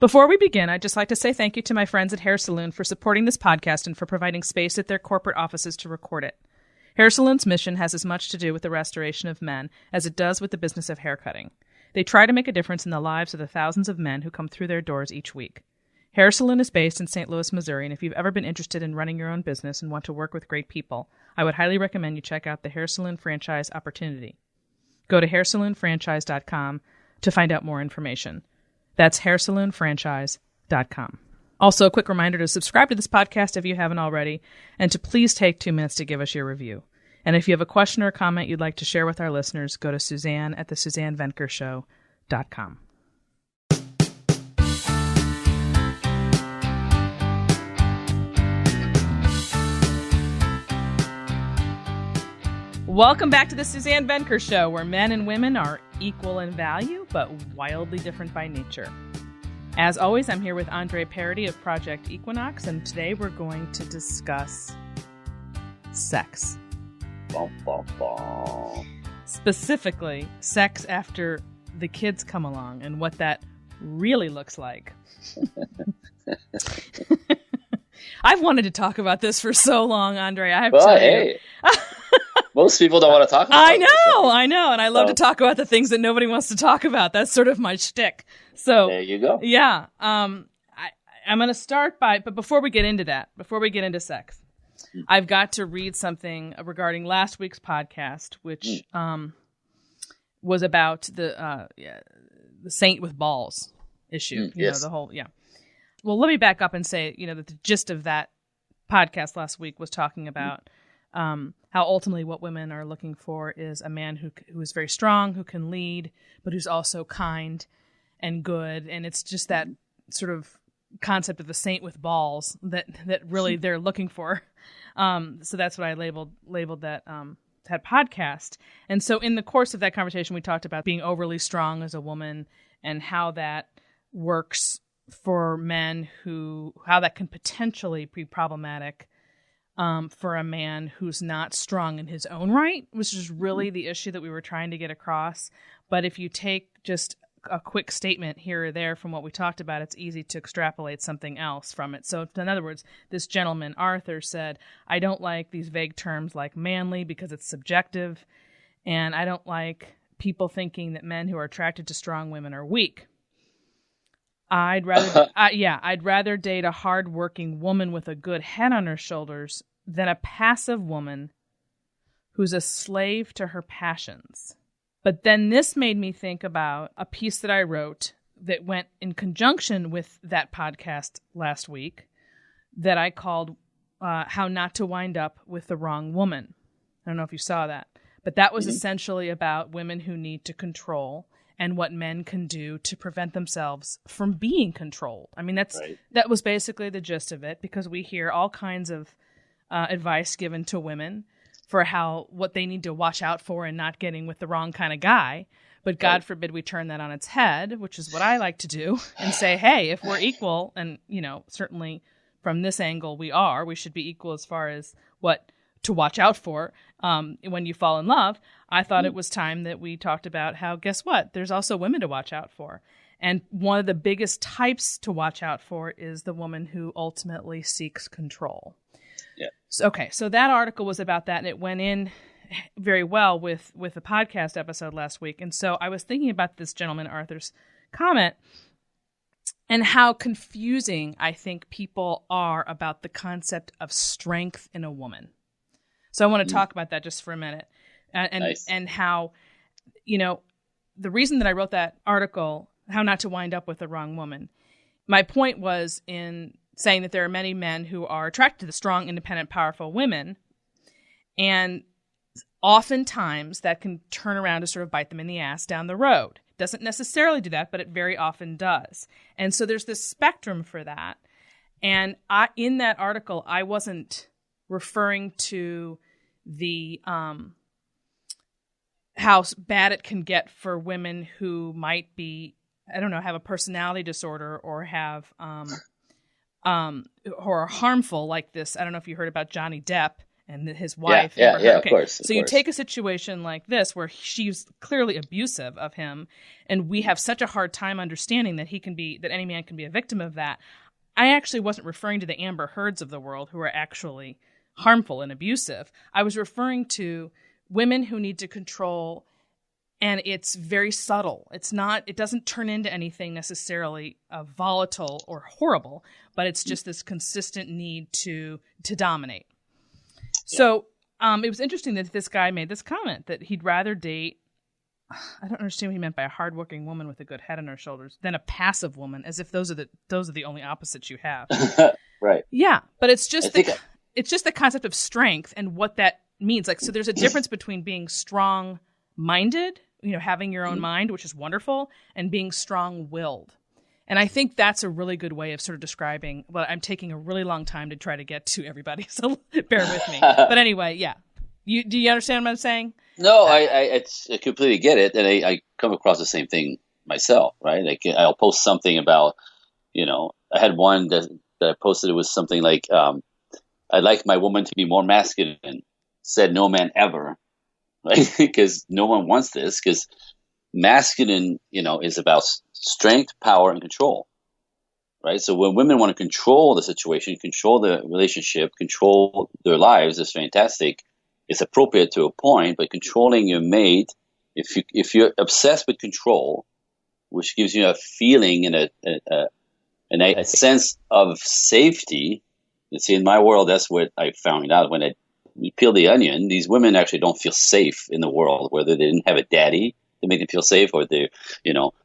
Before we begin, I'd just like to say thank you to my friends at Hair Saloon for supporting this podcast and for providing space at their corporate offices to record it. Hair Saloon's mission has as much to do with the restoration of men as it does with the business of haircutting. They try to make a difference in the lives of the thousands of men who come through their doors each week. Hair Saloon is based in St. Louis, Missouri, and if you've ever been interested in running your own business and want to work with great people, I would highly recommend you check out the Hair Saloon franchise opportunity. Go to hairsaloonfranchise.com to find out more information. That's hairsaloonfranchise.com. Also, a quick reminder to subscribe to this podcast if you haven't already, and to please take 2 minutes to give us your review. And if you have a question or a comment you'd like to share with our listeners, go to Suzanne at thesuzannevenkershow.com. Welcome back to the Suzanne Venker Show, where men and women are equal in value, but wildly different by nature. As always, I'm here with Andre Paradis of Project Equinox, and today we're going to discuss sex. Bum, bum, bum. Specifically, sex after the kids come along and what that really looks like. I've wanted to talk about this for so long, Andre. I have to tell you. Most people don't want to talk about I know. And I love to talk about the things that nobody wants to talk about. That's sort of my shtick. So there you go. Yeah. I'm going to start but before we get into sex, I've got to read something regarding last week's podcast, which was about the saint with balls issue. Yes. Well, let me back up and say, that the gist of that podcast last week was talking about how ultimately what women are looking for is a man who is very strong, who can lead, but who's also kind and good. And it's just that sort of concept of the saint with balls that really they're looking for. So that's what I labeled that podcast. And so in the course of that conversation, we talked about being overly strong as a woman and how that works for men, how that can potentially be problematic for a man who's not strong in his own right, which is really the issue that we were trying to get across. But if you take just a quick statement here or there from what we talked about, it's easy to extrapolate something else from it. So in other words, this gentleman, Arthur, said, I don't like these vague terms like manly because it's subjective, and I don't like people thinking that men who are attracted to strong women are weak. I'd rather date a hard-working woman with a good head on her shoulders than a passive woman who's a slave to her passions. But then this made me think about a piece that I wrote that went in conjunction with that podcast last week that I called How Not to Wind Up with the Wrong Woman. I don't know if you saw that, but that was essentially about women who need to control and what men can do to prevent themselves from being controlled. I mean, that was basically the gist of it, because we hear all kinds of advice given to women for what they need to watch out for and not getting with the wrong kind of guy. But God forbid we turn that on its head, which is what I like to do, and say, hey, if we're equal, and certainly from this angle we should be equal as far as what to watch out for when you fall in love. I thought it was time that we talked about how, guess what? There's also women to watch out for. And one of the biggest types to watch out for is the woman who ultimately seeks control. Yeah. So that article was about that, and it went in very well with the podcast episode last week. And so I was thinking about this gentleman, Arthur's comment, and how confusing I think people are about the concept of strength in a woman. So I want to talk about that just for a minute. And how, the reason that I wrote that article, How Not to Wind Up with the Wrong Woman, my point was in saying that there are many men who are attracted to strong, independent, powerful women, and oftentimes that can turn around to sort of bite them in the ass down the road. It doesn't necessarily do that, but it very often does. And so there's this spectrum for that. And in that article, I wasn't referring to the how bad it can get for women who might be, have a personality disorder or have or are harmful like this. I don't know if you heard about Johnny Depp and his wife. Yeah, Amber Heard. yeah, Okay. of course. So you take a situation like this where she's clearly abusive of him, and we have such a hard time understanding that any man can be a victim of that. I actually wasn't referring to the Amber Heards of the world who are actually harmful and abusive. I was referring to women who need to control, and it's very subtle. It doesn't turn into anything necessarily volatile or horrible, but it's just this consistent need to dominate. So it was interesting that this guy made this comment that he'd rather date, I don't understand what he meant by a hardworking woman with a good head on her shoulders than a passive woman, as if those are the only opposites you have. Right. Yeah, but it's just the concept of strength and what that means. Like, so there's a difference between being strong-minded, having your own mind, which is wonderful, and being strong-willed. And I think that's a really good way of sort of describing what I'm taking a really long time to try to get to, everybody. So bear with me. But anyway, yeah. Do you understand what I'm saying? No, I completely get it. And I come across the same thing myself, right? Like, I'll post something about, I had one that I posted. It was something like, I'd like my woman to be more masculine, said no man ever, right? Because no one wants this, because masculine, is about strength, power, and control, right? So when women want to control the situation, control the relationship, control their lives, is fantastic. It's appropriate to a point, but controlling your mate, if you're obsessed with control, which gives you a feeling and a sense of safety. See, in my world, that's what I found out when you peel the onion. These women actually don't feel safe in the world, whether they didn't have a daddy to make them feel safe, or they're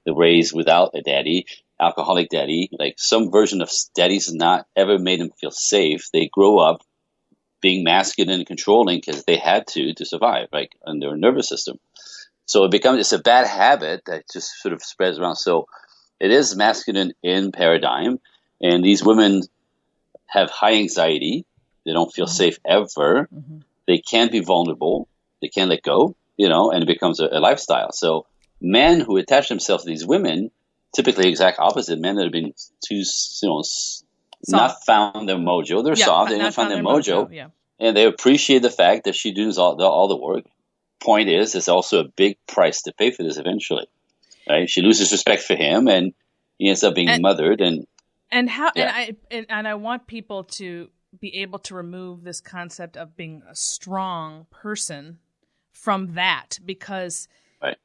raised without a daddy, alcoholic daddy. Like, some version of daddies has not ever made them feel safe. They grow up being masculine and controlling because they had to survive, like, on their nervous system. So it's a bad habit that just sort of spreads around. So it is masculine in paradigm, and these women have high anxiety. They don't feel safe ever. Mm-hmm. They can't be vulnerable. They can't let go, and it becomes a lifestyle. So men who attach themselves to these women, typically exact opposite, men that have been too, not found their mojo. They're soft. They haven't found their mojo. Yeah. And they appreciate the fact that she does all the work. Point is, there's also a big price to pay for this eventually, right? She loses respect for him, and he ends up being mothered. And I want people to be able to remove this concept of being a strong person from that, because, right.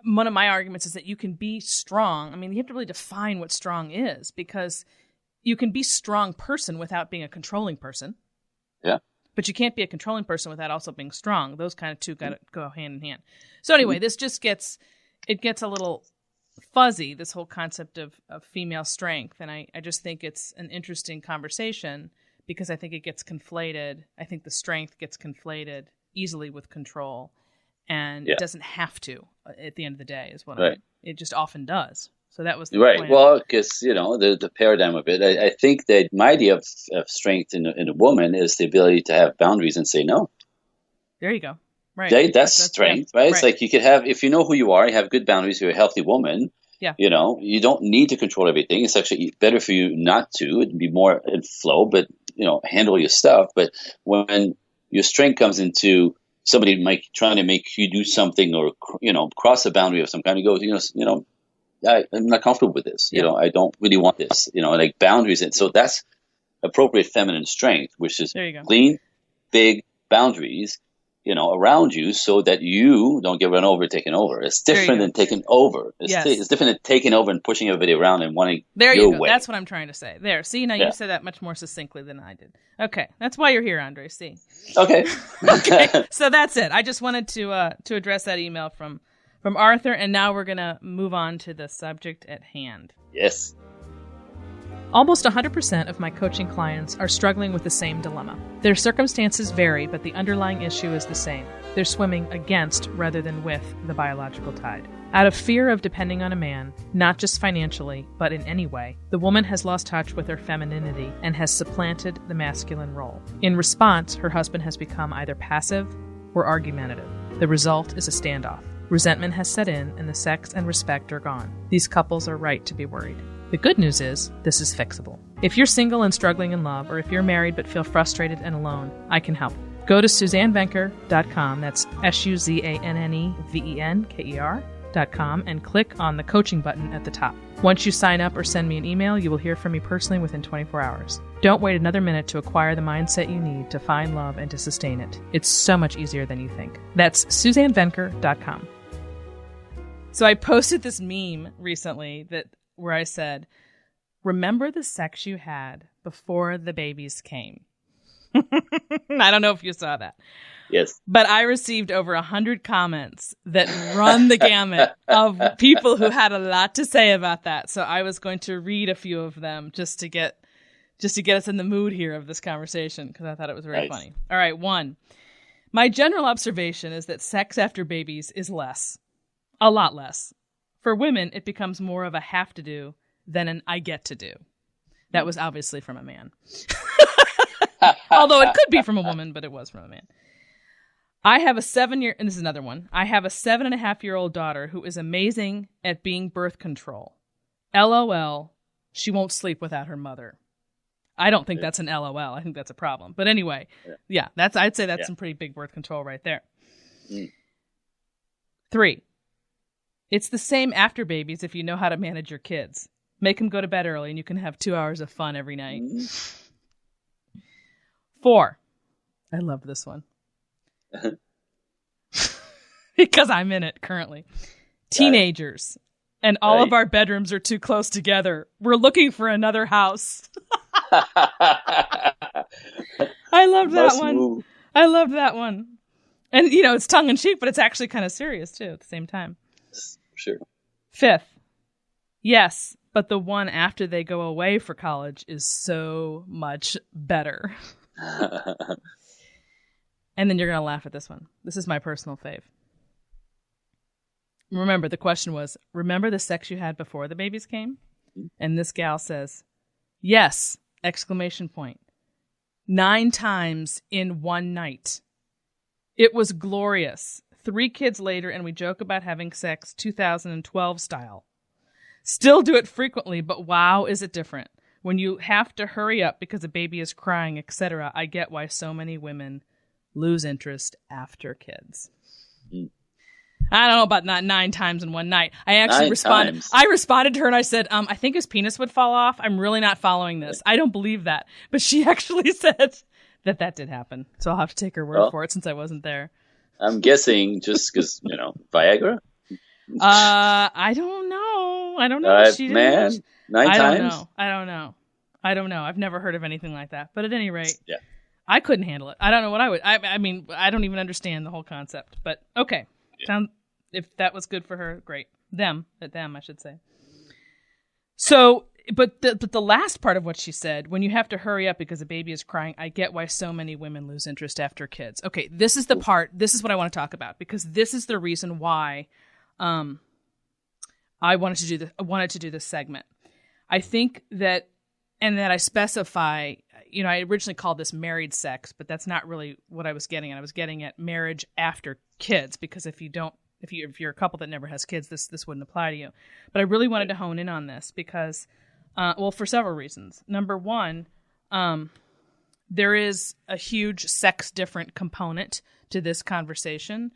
One of my arguments is that you can be strong. I mean, you have to really define what strong is, because you can be strong person without being a controlling person. Yeah. But you can't be a controlling person without also being strong. Those kind of two got to go hand in hand. So anyway, this just gets a little fuzzy, this whole concept of female strength. And I just think it's an interesting conversation, because I think it gets conflated. I think the strength gets conflated easily with control. And it doesn't have to at the end of the day, is what it just often does. So that was the right. point. Well, because, the paradigm of it, I think that my idea of strength in a woman is the ability to have boundaries and say no. There you go. Right. That's strength, right? It's like, you could have, if you know who you are, you have good boundaries, you're a healthy woman. Yeah. You don't need to control everything. It's actually better for you not to. It'd be more in flow, but, handle your stuff. But when your strength comes into somebody trying to make you do something, or, cross a boundary of some kind, you go, I'm not comfortable with this. Yeah. I don't really want this, like boundaries. And so that's appropriate feminine strength, which is clean, big boundaries, around you, so that you don't get run over, taken over. It's different than taking over. It's different than taking over and pushing everybody around and wanting your way. That's what I'm trying to say. There. See, now you said that much more succinctly than I did. Okay. That's why you're here, Andre. See. Okay. Okay. So that's it. I just wanted to address that email from Arthur, and now we're going to move on to the subject at hand. Yes. Almost 100% of my coaching clients are struggling with the same dilemma. Their circumstances vary, but the underlying issue is the same. They're swimming against rather than with the biological tide. Out of fear of depending on a man, not just financially, but in any way, the woman has lost touch with her femininity and has supplanted the masculine role. In response, her husband has become either passive or argumentative. The result is a standoff. Resentment has set in, and the sex and respect are gone. These couples are right to be worried. The good news is, this is fixable. If you're single and struggling in love, or if you're married but feel frustrated and alone, I can help. Go to SuzanneVenker.com, that's SuzanneVenker.com, and click on the coaching button at the top. Once you sign up or send me an email, you will hear from me personally within 24 hours. Don't wait another minute to acquire the mindset you need to find love and to sustain it. It's so much easier than you think. That's SuzanneVenker.com. So I posted this meme recently where I said, remember the sex you had before the babies came. I don't know if you saw that. Yes. But I received over 100 comments that run the gamut of people who had a lot to say about that. So I was going to read a few of them just to get us in the mood here of this conversation, because I thought it was very funny. All right, 1. My general observation is that sex after babies is less. A lot less. For women, it becomes more of a have to do than an I get to do. That was obviously from a man. Although it could be from a woman, but it was from a man. And this is another one. I have a 7.5-year-old daughter who is amazing at being birth control. LOL, she won't sleep without her mother. I don't think that's an LOL. I think that's a problem. But anyway, I'd say that's some pretty big birth control right there. 3, it's the same after babies if you know how to manage your kids. Make them go to bed early and you can have 2 hours of fun every night. 4, I love this one. Because I'm in it currently. Teenagers. And all of our bedrooms are too close together. We're looking for another house. I loved that one. Move. I loved that one. And, it's tongue in cheek, but it's actually kind of serious, too, at the same time. Sure. 5th. Yes, but the one after they go away for college is so much better. And then you're going to laugh at this one. This is my personal fave. Remember, the question was, remember the sex you had before the babies came? And this gal says, yes, ! 9 times in one night. It was glorious. 3 kids later, and we joke about having sex 2012 style. Still do it frequently, but wow, is it different. When you have to hurry up because a baby is crying, etc., I get why so many women lose interest after kids. I don't know about not 9 times in one night. I actually responded. I responded to her and I said, I think his penis would fall off. I'm really not following this. I don't believe that. But she actually said that did happen. So I'll have to take her word for it since I wasn't there. I'm guessing just because, Viagra? I don't know. I don't know. She didn't. Man, 9 times? I don't know. I've never heard of anything like that. But at any rate, I couldn't handle it. I don't know what I would. I mean, I don't even understand the whole concept. But okay. Yeah. If that was good for her, great. Them, I should say. So, but the last part of what she said, when you have to hurry up because a baby is crying, I get why so many women lose interest after kids. Okay, this is the part. This is what I want to talk about, because this is the reason why I wanted to do this segment. I think that, and that I specify, I originally called this married sex, but that's not really what I was getting at. I was getting at marriage after kids, because if you're a couple that never has kids, this wouldn't apply to you. But I really wanted to hone in on this because, for several reasons. Number one, there is a huge sex different component to this conversation,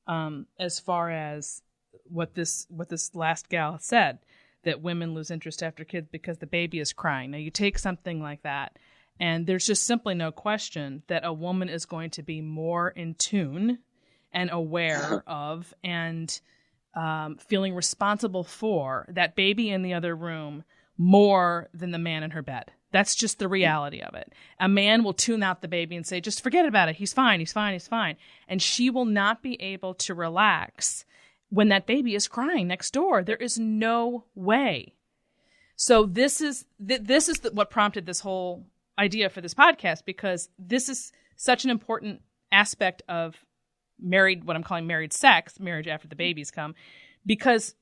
as far as what this last gal said, that women lose interest after kids because the baby is crying. Now you take something like that, and there's just simply no question that a woman is going to be more in tune and aware of and feeling responsible for that baby in the other room more than the man in her bed. That's just the reality of it. A man will tune out the baby and say, just forget about it. He's fine. He's fine. He's fine. And she will not be able to relax when that baby is crying next door. There is no way. So this is what prompted this whole idea for this podcast, because this is such an important aspect of what I'm calling married sex, marriage after the babies come, because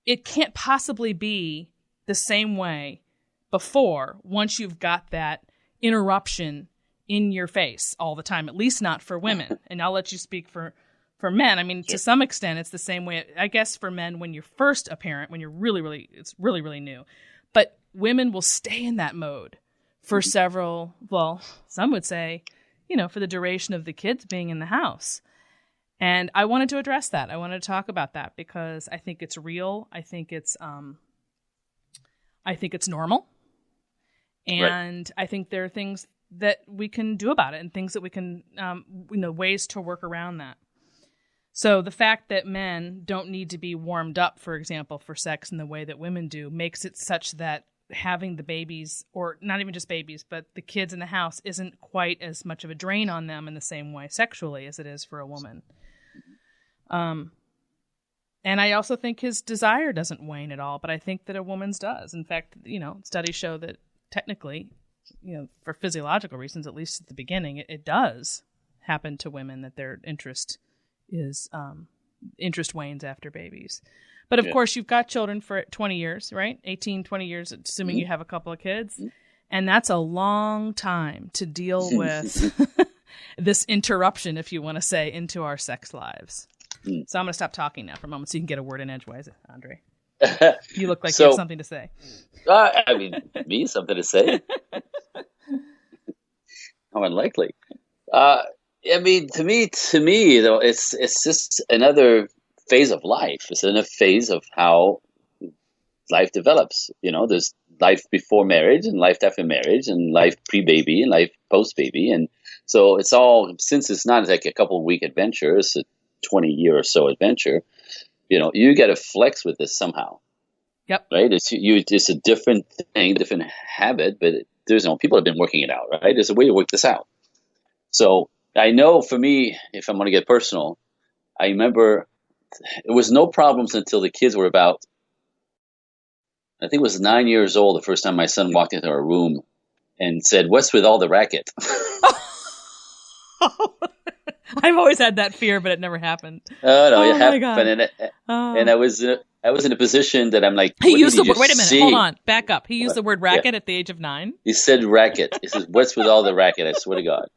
it can't possibly be the same way before, once you've got that interruption in your face all the time, at least not for women. And I'll let you speak for for men, I mean, to some extent, it's the same way, I guess, for men when you're first a parent, when you're it's really, really new. But women will stay in that mode for several, well, some would say, for the duration of the kids being in the house. And I wanted to address that. I wanted to talk about that because I think it's real. I think it's normal. And I think there are things that we can do about it and things that we can, ways to work around that. So the fact that men don't need to be warmed up, for example, for sex in the way that women do makes it such that having the babies, or not even just babies, but the kids in the house isn't quite as much of a drain on them in the same way sexually as it is for a woman. And I also think his desire doesn't wane at all, but I think that a woman's does. In fact, studies show that technically, for physiological reasons, at least at the beginning, it does happen to women that their interest wanes after babies. But of course, you've got children for 20 years, right? 18, 20 years, assuming you have a couple of kids. And that's a long time to deal with this interruption, if you want to say, into our sex lives. So I'm going to stop talking now for a moment so you can get a word in edgewise, Andre. You look like you have something to say. Me, something to say? How unlikely. To me, though, it's just another phase of life. It's another phase of how life develops. There's life before marriage and life after marriage and life pre-baby and life post-baby. And so it's all, since it's not like a couple of week adventure, it's a 20-year or so adventure, you got to flex with this somehow. Yep. Right? It's a different thing, different habit, but there's people have been working it out, right? There's a way to work this out. So I know for me, if I'm going to get personal, I remember it was no problems until the kids were about, I think it was 9 years old the first time my son walked into our room and said, "What's with all the racket?" I've always had that fear, but it never happened. No, it my God. happened. And I was in a position that I'm like, he used the word, wait a minute, hold on, back up. He used What? the word racket at the age of 9? He said racket. He says, "What's with all the racket?" I swear to God.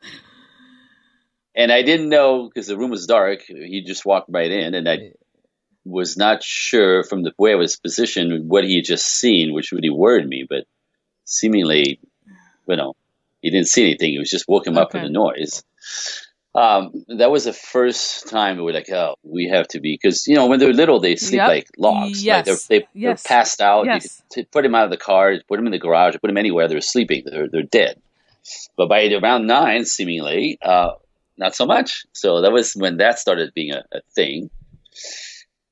And I didn't know because the room was dark. He just walked right in, and I was not sure from the way I was positioned what he had just seen, which really worried me. But seemingly, he didn't see anything. He was just woke him up from the noise. That was the first time we were like, "Oh, we have to be," because when they're little, they sleep like logs. Yes. Like they're passed out. Yes. You put them out of the car, put them in the garage, put them anywhere. They're sleeping. They're dead. But by around 9, seemingly, not so much. So that was when that started being a thing.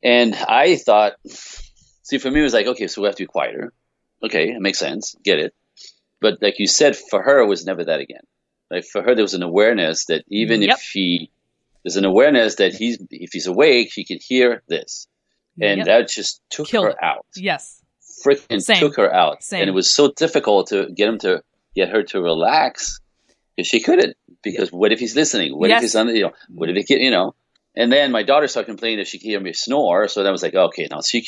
And I thought, for me, it was like, okay, so we have to be quieter. Okay, it makes sense. Get it. But like you said, for her, it was never that again. Like for her, there was an awareness that even if there's an awareness that if he's awake, he can hear this. And that just took her out. Yes. Freaking took her out. Same. And it was so difficult to get her to relax because she couldn't. Because what if he's listening? What if he's what if he And then my daughter started complaining that she could hear me snore. So that was like, okay, now so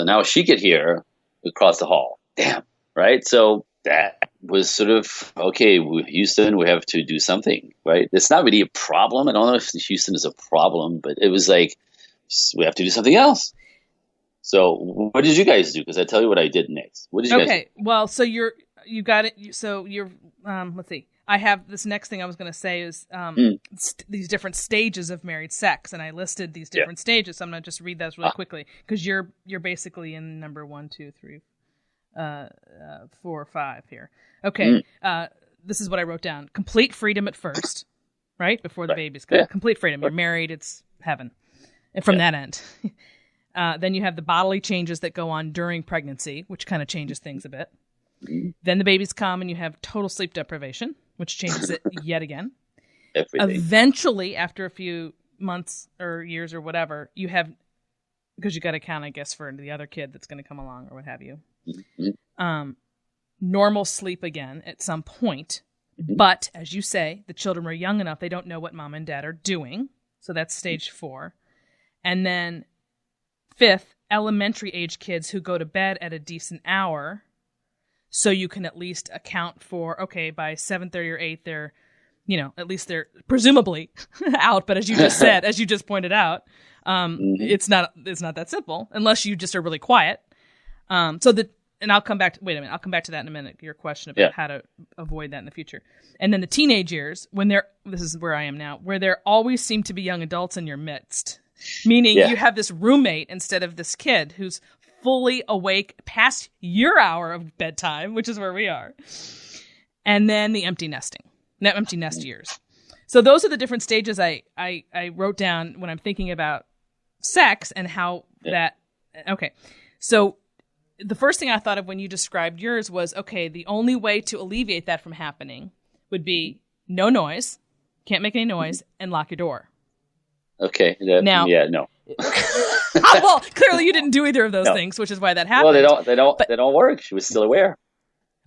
now she could hear across the hall. Damn. Right. So that was sort of, okay, Houston, we have to do something, right? It's not really a problem. I don't know if Houston is a problem, but it was like, we have to do something else. So what did you guys do? Because I tell you what I did next. What did you guys do? Okay. Well, so you got it. So you're, let's see. I have this next thing I was going to say is these different stages of married sex, and I listed these different stages. So I'm going to just read those really quickly because you're basically in number 1, 2, 3, 4, 5 here. Okay, this is what I wrote down: complete freedom at first, right before the babies come. Complete freedom. You're married; it's heaven. And from that end, then you have the bodily changes that go on during pregnancy, which kind of changes things a bit. Then the babies come, and you have total sleep deprivation, which changes it yet again. Everything. Eventually, after a few months or years or whatever, you have, because you got to count, I guess, for the other kid that's going to come along or what have you. Normal sleep again at some point. But as you say, the children are young enough, they don't know what mom and dad are doing. So that's stage 4. And then 5th, elementary age kids who go to bed at a decent hour. So you can at least account for, okay, by 7:30 or 8, at least they're presumably out. But as you just said, as you just pointed out, it's not that simple unless you just are really quiet. And I'll come back to that in a minute. Your question about how to avoid that in the future. And then the teenage years, this is where I am now, where there always seem to be young adults in your midst, meaning you have this roommate instead of this kid who's fully awake past your hour of bedtime, which is where we are. And then the empty nest years. So those are the different stages I wrote down when I'm thinking about sex and how that. Okay, so the first thing I thought of when you described yours was, okay, the only way to alleviate that from happening would be no noise, can't make any noise, and lock your door. Okay. No. Well, clearly you didn't do either of those things, which is why that happened. Well, they don't work. She was still aware.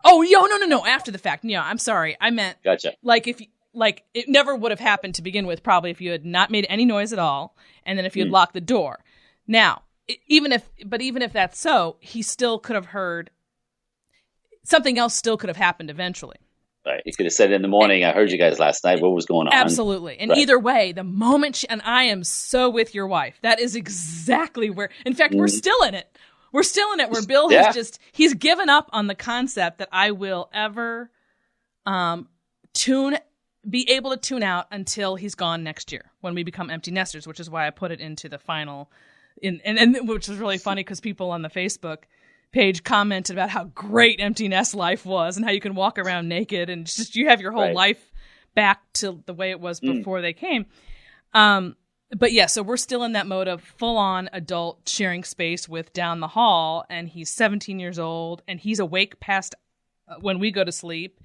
Oh, no. After the fact. Yeah, I'm sorry. I meant, gotcha. It never would have happened to begin with, probably if you had not made any noise at all, and then if you had locked the door. Now, even if that's so, he still could have heard something else. Still could have happened eventually. Right. You could have said in the morning, I heard you guys last night. What was going on? Absolutely. And either way, the moment and I am so with your wife. That is exactly where, in fact, we're still in it. We're still in it where Bill has he's given up on the concept that I will ever be able to tune out until he's gone next year when we become empty nesters, which is why I put it into the final, and which was really funny because people on the Facebook page commented about how great empty nest life was and how you can walk around naked and just you have your whole life back to the way it was before they came. But yeah, so we're still in that mode of full-on adult sharing space with down the hall, and he's 17 years old, and he's awake past when we go to sleep.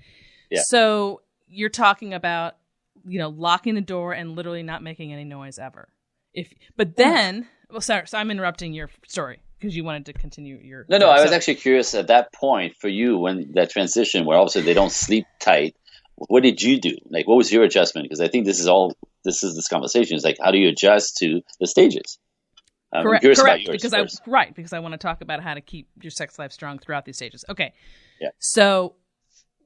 Yeah. So you're talking about, locking the door and literally not making any noise ever. So I'm interrupting your story because you wanted to continue your... No, I was actually curious at that point for you when that transition where obviously they don't sleep tight. What did you do? Like, what was your adjustment? Because I think this is conversation is like, how do you adjust to the stages? Correct. About yours because I want to talk about how to keep your sex life strong throughout these stages. Okay. Yeah. So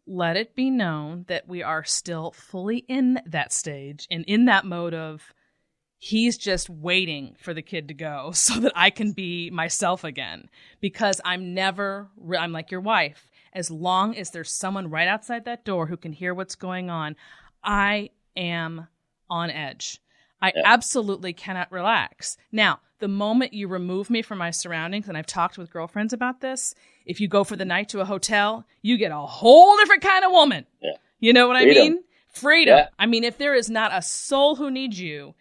let it be known that we are still fully in that stage and in that mode of he's just waiting for the kid to go so that I can be myself again, because I'm like your wife. As long as there's someone right outside that door who can hear what's going on, I am on edge. I absolutely cannot relax. Now, the moment you remove me from my surroundings, and I've talked with girlfriends about this, if you go for the night to a hotel, you get a whole different kind of woman. Yeah. You know what I mean? Freedom. Yeah. I mean, if there is not a soul who needs you,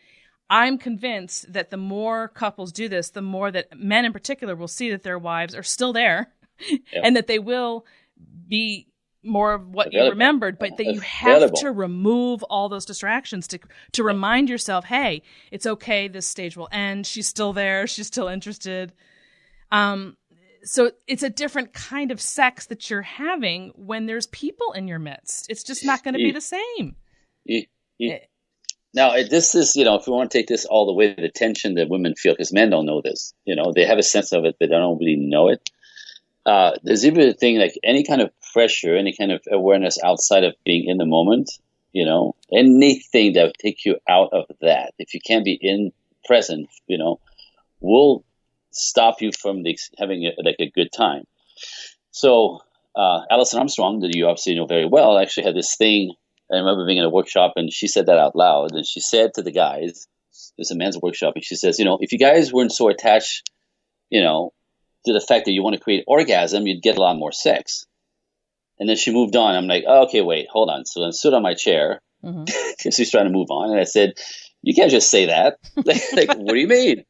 I'm convinced that the more couples do this, the more that men in particular will see that their wives are still there and that they will be more of what you remembered, but that you have to remove all those distractions to remind yourself, hey, it's okay, this stage will end. She's still there. She's still interested. So it's a different kind of sex that you're having when there's people in your midst. It's just not going to be the same. Now, this is, if we want to take this all the way to the tension that women feel, because men don't know this, they have a sense of it, but they don't really know it. There's even a thing like any kind of pressure, any kind of awareness outside of being in the moment, anything that would take you out of that, if you can't be in present, will stop you from having a good time. So Alison Armstrong, that you obviously know very well, actually had this thing. I remember being in a workshop and she said that out loud. And she said to the guys, there's a men's workshop, and she says, if you guys weren't so attached, to the fact that you want to create orgasm, you'd get a lot more sex. And then she moved on. I'm like, oh, okay, wait, hold on. So I stood on my chair because she's trying to move on. And I said, you can't just say that. like, what do you mean?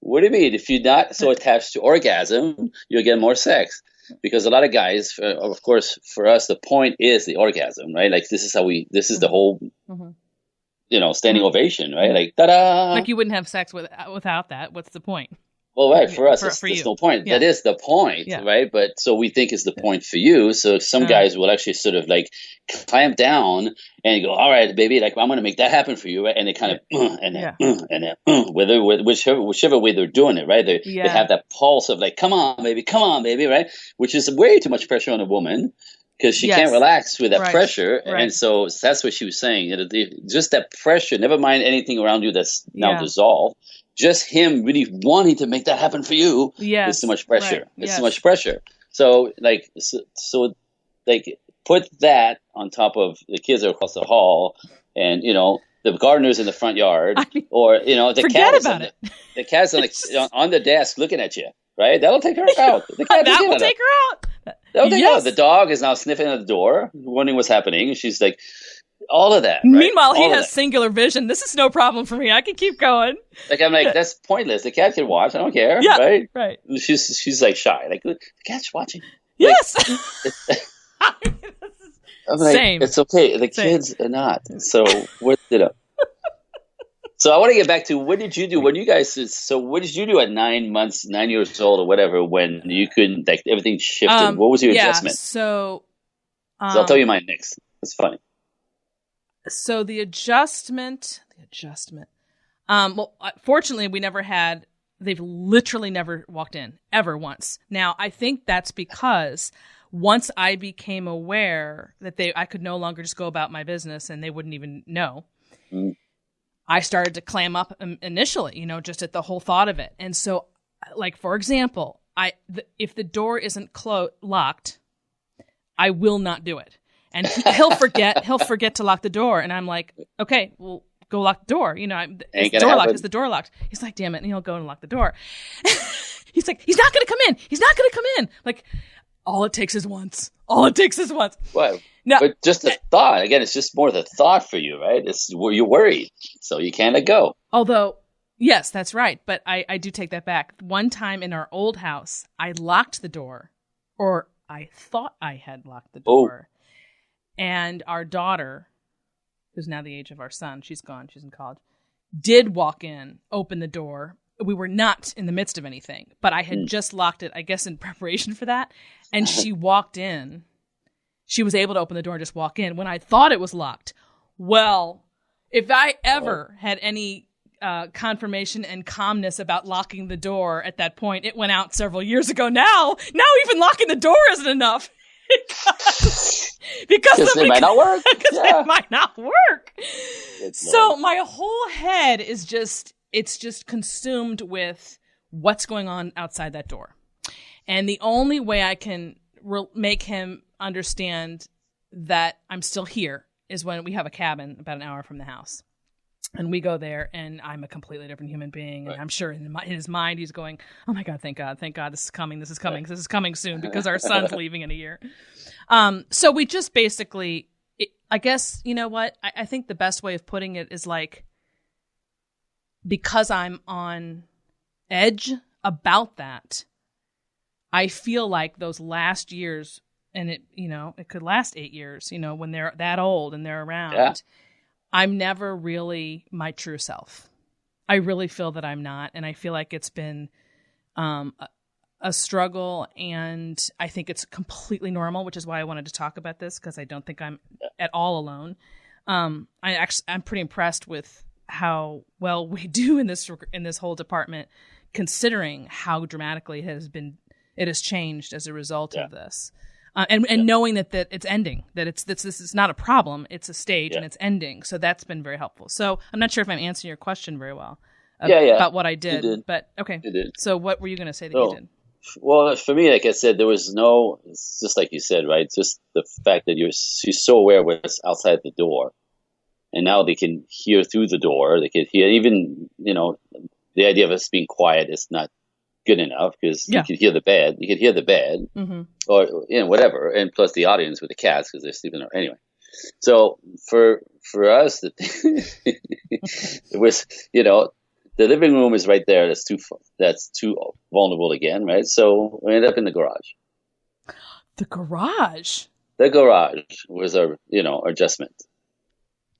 What do you mean? If you're not so attached to orgasm, you'll get more sex. Because a lot of guys, of course, for us, the point is the orgasm, right? Like, this is the whole, standing ovation, right? Like, ta-da! Like you wouldn't have sex without that. What's the point? Well, right, for us, there's no point. Yeah. That is the point, right? But so we think is the point for you. So some guys will actually sort of like clamp down and go, all right, baby, like I'm going to make that happen for you, right? And they kind of, whichever way they're doing it, right? They have that pulse of like, come on, baby, right? Which is way too much pressure on a woman. because she Yes. can't relax with that Right. pressure. Right. And so that's what she was saying. Just that pressure, never mind anything around you that's now Yeah. dissolved. Just him really wanting to make that happen for you Yes. is too much pressure. Right. It's Yes. too much pressure. So put that on top of the kids that are across the hall, and the gardener's in the front yard, or the forget cat is about it. the cat's on the desk looking at you, right? That'll take her out. The cat That will take her out. That'll take her Yes. out. The dog is now sniffing at the door, wondering what's happening, and she's like, all of that. Right? Meanwhile, he All of has that. singular vision. This is no problem for me. I can keep going. I'm like, that's pointless. The cat can watch. I don't care. Yeah. Right. Right. She's like shy. Like, the cat's watching. Yes. I'm like, Same. it's okay. The Same. kids are not. So what So I want to get back to, what did you do when you guys? So what did you do at 9 months, 9 years old, or whatever, when you couldn't, like, everything shifted? What was your adjustment? So I'll tell you mine next. It's funny. So the adjustment. Well, fortunately, they've literally never walked in ever once. Now, I think that's because once I became aware that I could no longer just go about my business and they wouldn't even know, I started to clam up initially, just at the whole thought of it. And so, like, for example, if the door isn't locked, I will not do it. And he'll forget to lock the door. And I'm like, okay, well, go lock the door. Is the door locked? Is the door locked? He's like, damn it. And he'll go and lock the door. He's like, he's not going to come in. He's not going to come in. Like, all it takes is once. Well, No. but just the thought, again, it's just more the thought for you, right? It's where you're worried. So you can't let go. Although, yes, that's right. But I do take that back. One time in our old house, I locked the door, or I thought I had locked the door. And our daughter, who's now the age of our son, she's gone, she's in college, did walk in, open the door. We were not in the midst of anything, but I had just locked it, I guess, in preparation for that. And she walked in. She was able to open the door and just walk in when I thought it was locked. Well, if I ever had any confirmation and calmness about locking the door at that point, it went out several years ago. Now even locking the door isn't enough. because it might not work. It might not work. So my whole head is it's just consumed with what's going on outside that door. And the only way I can make him understand that I'm still here is when we have a cabin about an hour from the house. And we go there, and I'm a completely different human being. And I'm sure in his mind, he's going, oh, my God, thank God, this is coming, this is coming soon, because our son's leaving in a year. So we just basically, I guess, you know what? I think the best way of putting it is like, because I'm on edge about that, I feel like those last years, and it could last 8 years, when they're that old and they're around. Yeah. I'm never really my true self. I really feel that I'm not. And I feel like it's been a struggle. And I think it's completely normal, which is why I wanted to talk about this, because I don't think I'm at all alone. I'm pretty impressed with how well we do in this whole department, considering how dramatically it has changed as a result of this. And knowing that it's ending, that this is not a problem, it's a stage and it's ending. So that's been very helpful. So I'm not sure if I'm answering your question very well about what I did. But okay. You did. So what were you going to say that you did? Well, for me, like I said, it's just like you said, right? Just the fact that she's so aware of what's outside the door. And now they can hear through the door. They can hear, even, the idea of us being quiet is not good enough, because you could hear the bed. You could hear the bed, or whatever, and plus the audience with the cats because they're sleeping there anyway. So for us, it was the living room is right there. That's too vulnerable again, right? So we ended up in the garage. The garage. The garage was our adjustment.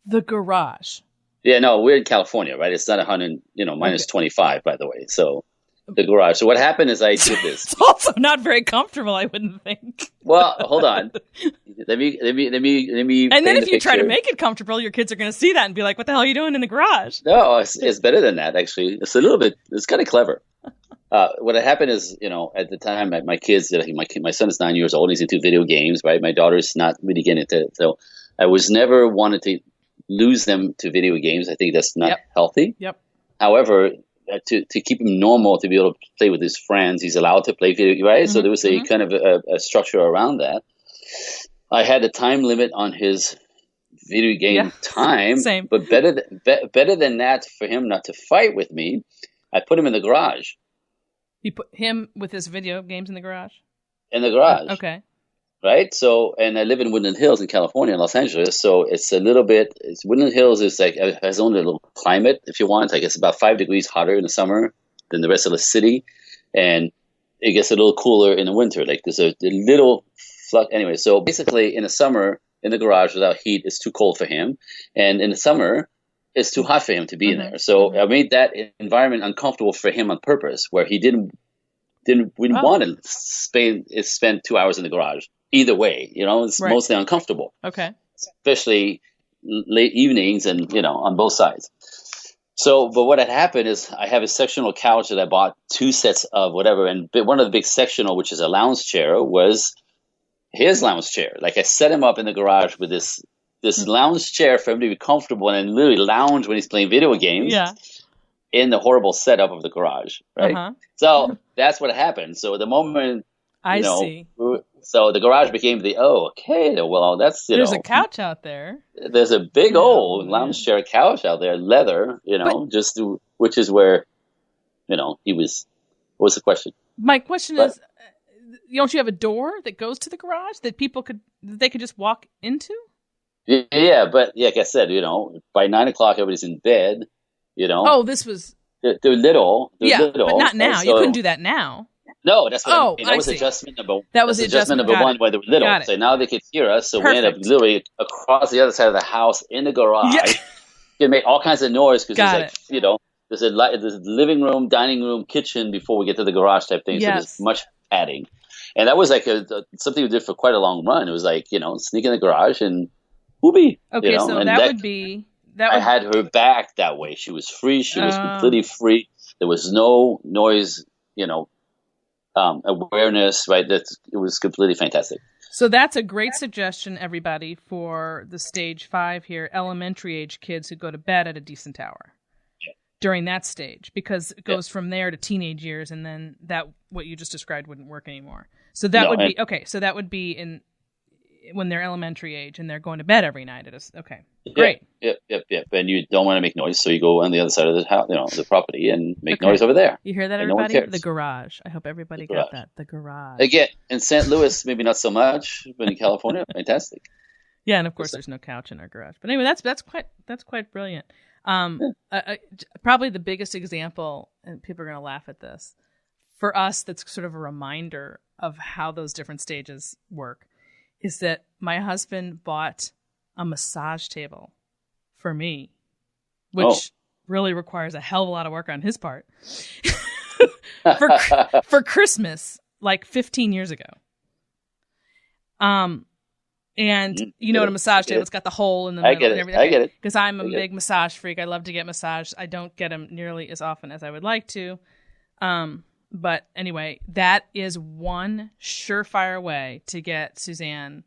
The garage. Yeah, no, we're in California, right? It's not 100, minus 25, by the way. So. The garage. So what happened is I did this. It's also not very comfortable, I wouldn't think. Well, hold on. Let me. And then if you try to make it comfortable, your kids are going to see that and be like, "What the hell are you doing in the garage?" No, it's better than that. Actually, it's a little bit. It's kind of clever. what had happened is, at the time, my kids, my son is 9 years old. He's into video games, right? My daughter's not really getting into it. So I was never wanted to lose them to video games. I think that's not healthy. Yep. However, to keep him normal, to be able to play with his friends, he's allowed to play video, right? Mm-hmm, so there was a kind of a structure around that. I had a time limit on his video game time. Same. But better than that, for him not to fight with me, I put him in the garage. You put him with his video games in the garage? In the garage. Okay. Right? So, and I live in Woodland Hills in California, Los Angeles. So it's a little bit, Woodland Hills is like, has its own little climate, if you want. Like it's about 5 degrees hotter in the summer than the rest of the city. And it gets a little cooler in the winter. Like there's a little flux. Anyway, so basically in the summer, in the garage without heat, it's too cold for him. And in the summer, it's too hot for him to be in there. So I made that environment uncomfortable for him on purpose, where he didn't want to spend 2 hours in the garage. Either way, it's mostly uncomfortable. Okay. Especially late evenings and, on both sides. So, but what had happened is I have a sectional couch that I bought 2 sets of whatever. And one of the big sectional, which is a lounge chair, was his lounge chair. Like I set him up in the garage with this lounge chair for him to be comfortable and then literally lounge when he's playing video games. Yeah. In the horrible setup of the garage, right? So that's what happened. So the moment I see. So the garage became that's there's a couch out there. There's a big old lounge chair couch out there, leather, which is where, he was. What was the question? My question is, don't you have a door that goes to the garage that they could just walk into? Yeah, but like I said, by 9 o'clock everybody's in bed. Oh, this was. They're little. But not now. You couldn't do that now. No, that's what I mean. That was adjustment number. That was adjustment number one when they were little. So now they could hear us. So we ended up literally across the other side of the house in the garage. Yeah. You can make all kinds of noise because there's a living room, dining room, kitchen before we get to the garage type thing. Yes. So there's much padding, and that was like something we did for quite a long run. It was like sneak in the garage and whoopee. Okay, so and that would be. I had her back that way. She was free. She was completely free. There was no noise. Awareness, right? It was completely fantastic. So that's a great suggestion, everybody, for the stage 5 here, elementary age kids who go to bed at a decent hour during that stage, because it goes from there to teenage years, and then what you just described wouldn't work anymore. So that would be okay. So that would be when they're elementary age and they're going to bed every night. Great. Yep. And you don't want to make noise, so you go on the other side of the house, the property, and make noise over there. You hear that, everybody? The garage. I hope everybody got that. The garage. Again, in St. Louis, maybe not so much, but in California, fantastic. Yeah, and of course, there's no couch in our garage. But anyway, that's quite brilliant. Probably the biggest example, and people are going to laugh at this, for us, that's sort of a reminder of how those different stages work, is that my husband bought a massage table for me, which really requires a hell of a lot of work on his part for Christmas, like 15 years ago. And you know what a massage table, it's got the hole in the middle and everything. I get it. Because I'm a big massage freak. I love to get massaged. I don't get them nearly as often as I would like to. But anyway, that is one surefire way to get Suzanne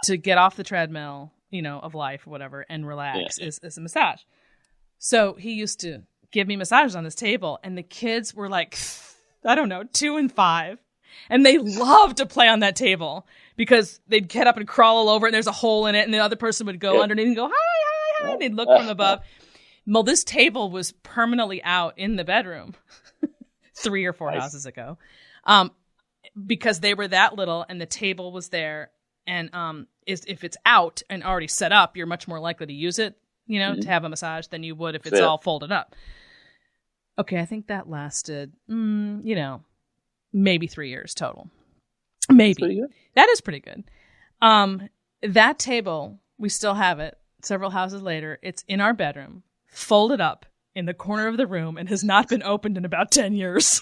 to get off the treadmill, of life or whatever, and relax is a massage. So he used to give me massages on this table, and the kids were like, I don't know, 2 and 5. And they loved to play on that table because they'd get up and crawl all over it, and there's a hole in it, and the other person would go underneath and go, hi, and they'd look from above. Well, this table was permanently out in the bedroom 3 or 4 houses ago, because they were that little and the table was there. And if it's out and already set up, you're much more likely to use it, to have a massage than you would if it's all folded up. Okay, I think that lasted, maybe 3 years total. Maybe. That is pretty good. That table, we still have it several houses later. It's in our bedroom, folded up in the corner of the room, and has not been opened in about 10 years.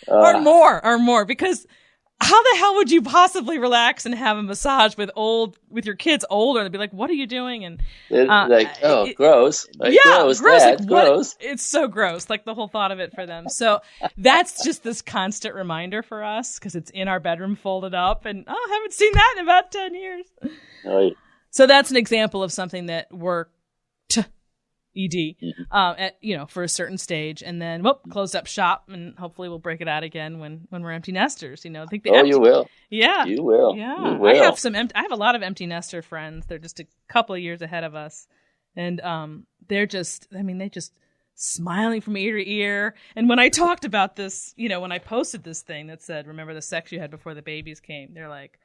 Or more, because how the hell would you possibly relax and have a massage with your kids older? And be like, what are you doing? And gross. Like, yeah, gross. Gross. Dad, like, gross. It's so gross. Like the whole thought of it for them. So that's just this constant reminder for us because it's in our bedroom folded up, and I haven't seen that in about 10 years. Right. So that's an example of something that worked. ED, for a certain stage, and then closed up shop, and hopefully we'll break it out again when we're empty nesters. I think you will. Yeah, you will. Yeah, you will. I have a lot of empty nester friends. They're just a couple of years ahead of us, and they're just smiling from ear to ear. And when I talked about this, when I posted this thing that said, "Remember the sex you had before the babies came," they're like,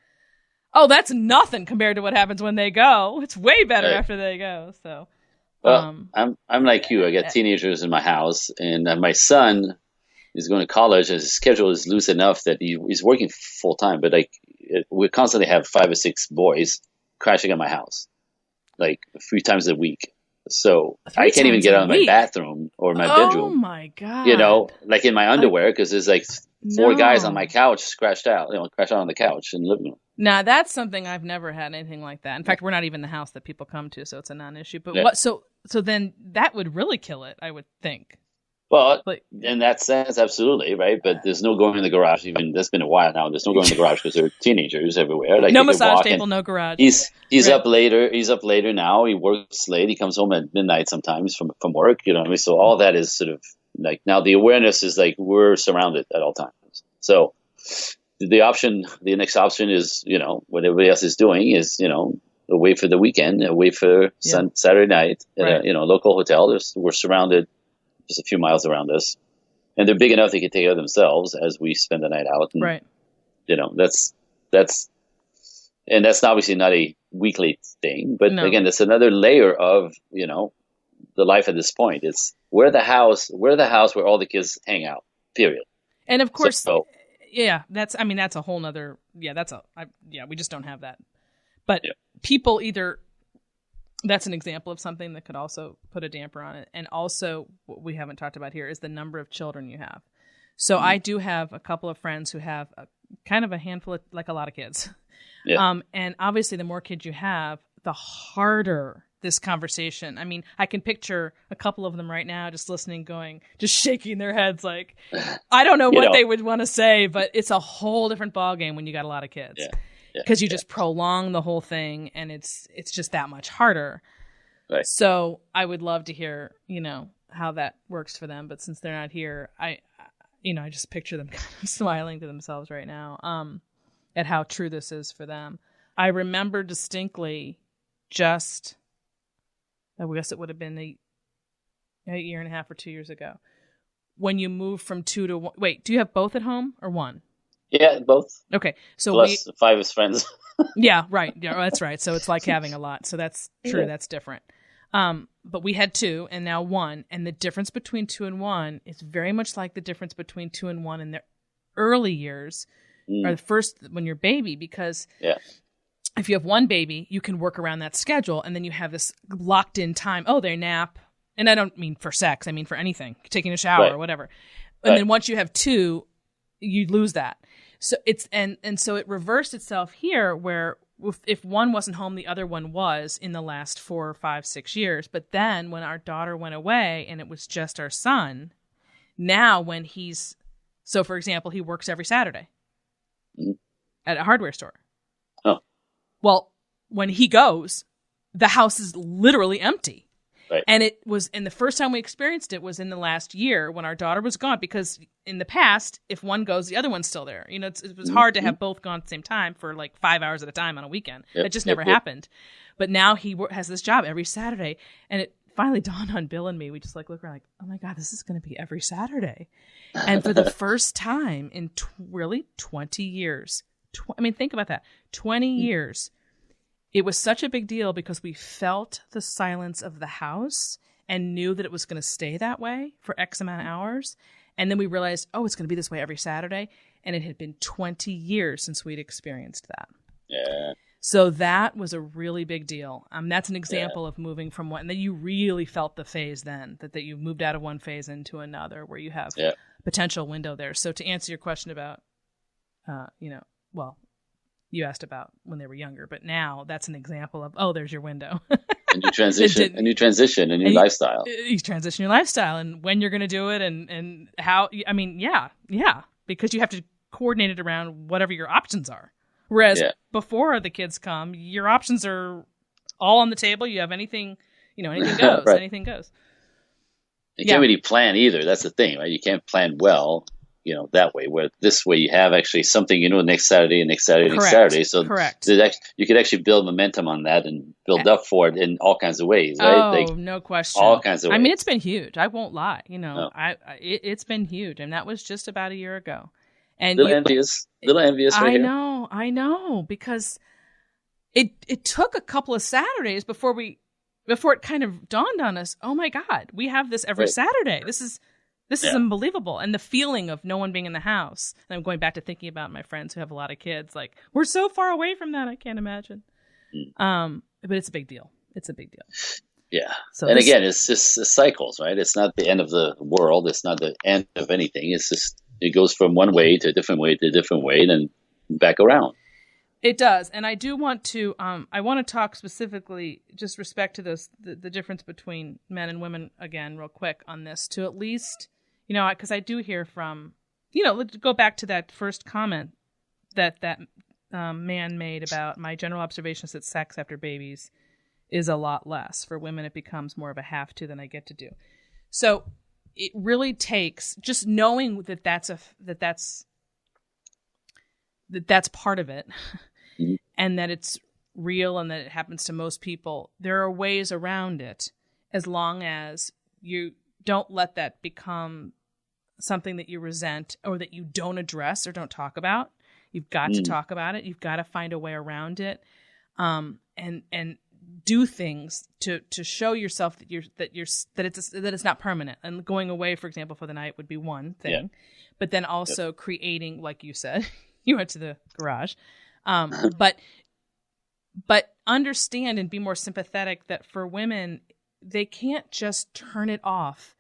"Oh, that's nothing compared to what happens when they go. It's way better after they go." So. Well, I'm like you. I got teenagers in my house, and my son is going to college, and his schedule is loose enough that he's working full time. But we constantly have 5 or 6 boys crashing at my house, like 3 times a week. So I can't even get out of my bathroom or my bedroom. Oh my God! Like in my underwear, because there's like 4 guys on my couch crashed out on the couch in the living room. Now that's something I've never had anything like that. In fact, we're not even the house that people come to, so it's a non-issue. But So then that would really kill it, I would think. Well, in that sense, absolutely, right? But there's no going in the garage. Even that's been a while now. There's no going in the garage because there are teenagers everywhere. Like no massage table, no garage. He's up later. He's up later now. He works late. He comes home at midnight sometimes from work. So all that is sort of like now the awareness is like we're surrounded at all times. So the next option is what everybody else is doing is away for the weekend, away for Saturday night at a local hotel. We're surrounded just a few miles around us, and they're big enough they can take care of themselves as we spend the night out. And, right. That's obviously not a weekly thing, but again, that's another layer of the life at this point. It's we're the house where all the kids hang out. Period. And of course, that's a whole nother. We just don't have that. But people either, that's an example of something that could also put a damper on it. And also what we haven't talked about here is the number of children you have. So I do have a couple of friends who have kind of a handful of, like a lot of kids. Yeah. And obviously the more kids you have, the harder this conversation. I mean, I can picture a couple of them right now just listening, just shaking their heads like, I don't know what they would want to say, but it's a whole different ballgame when you got a lot of kids. Yeah. Because you just prolong the whole thing, and it's just that much harder. Right. So I would love to hear, how that works for them. But since they're not here, I just picture them kind of smiling to themselves right now at how true this is for them. I remember distinctly I guess it would have been a year and a half or 2 years ago, when you moved from 2 to 1. Wait, do you have both at home or one? Yeah, both. Okay, so plus 5 as friends. Yeah, right. Yeah, that's right. So it's like having a lot. So that's true. Yeah. That's different. But we had 2 and now 1, and the difference between 2 and 1 is very much like the difference between 2 and 1 in the early years, or the first when you're baby, because if you have one baby, you can work around that schedule, and then you have this locked in time. Oh, they nap, and I don't mean for sex. I mean for anything, taking a shower or whatever. And then once you have 2, you lose that. So it's and so it reversed itself here, where if one wasn't home, the other one was in the last 4, 5, 6 years. But then when our daughter went away and it was just our son, now so for example, he works every Saturday at a hardware store. Oh, well, when he goes, the house is literally empty. Right. And the first time we experienced it was in the last year when our daughter was gone, because in the past, if one goes, the other one's still there. It was hard to have both gone at the same time for like 5 hours at a time on a weekend. It just never happened. But now he has this job every Saturday, and it finally dawned on Bill and me. We just look around like, oh my God, this is going to be every Saturday. And for the first time in really 20 years, think about that, 20 years. It was such a big deal because we felt the silence of the house and knew that it was going to stay that way for X amount of hours. And then we realized, it's going to be this way every Saturday. And it had been 20 years since we'd experienced that. Yeah. So that was a really big deal. That's an example of moving from one. And then you really felt the phase then, that you moved out of one phase into another, where you have potential window there. So to answer your question about well, you asked about when they were younger, but now that's an example of, oh, there's your window. A new transition, a new lifestyle. You transition your lifestyle and when you're going to do it and how, I mean, yeah, because you have to coordinate it around whatever your options are. Whereas before the kids come, your options are all on the table. You have anything, anything goes, right. Anything goes. You can't really plan either. That's the thing, right? You can't plan well, that way. Where this way you have actually something, next Saturday, next Saturday, Correct. next Saturday. So correct. You could actually build momentum on that and build up for it in all kinds of ways, right? Oh, no question. All kinds of ways. I mean, it's been huge. I won't lie. No. It's been huge, and that was just about a year ago. And little envious right here. I know, because it took a couple of Saturdays before it kind of dawned on us, oh my God, we have this every Saturday. This is unbelievable. And the feeling of no one being in the house. And I'm going back to thinking about my friends who have a lot of kids, like, we're so far away from that, I can't imagine. But it's a big deal. It's a big deal. Yeah. So again, it's just cycles, right? It's not the end of the world. It's not the end of anything. It's just, it goes from one way to a different way to a different way, and then back around. It does. And I do want to, I want to talk specifically, just respect to the difference between men and women again, real quick on this, to at least, because I do hear from, let's go back to that first comment that man made about my general observation is that sex after babies is a lot less. For women, it becomes more of a have to than I get to do. So it really takes just knowing that that's part of it. And that it's real and that it happens to most people. There are ways around it, as long as you don't let that become something that you resent or that you don't address or don't talk about. You've got to talk about it. You've got to find a way around it, and do things to show yourself that it's not permanent. And going away, for example, for the night would be one thing, but then also creating, like you said, you went to the garage. But understand and be more sympathetic that for women, they can't just turn it off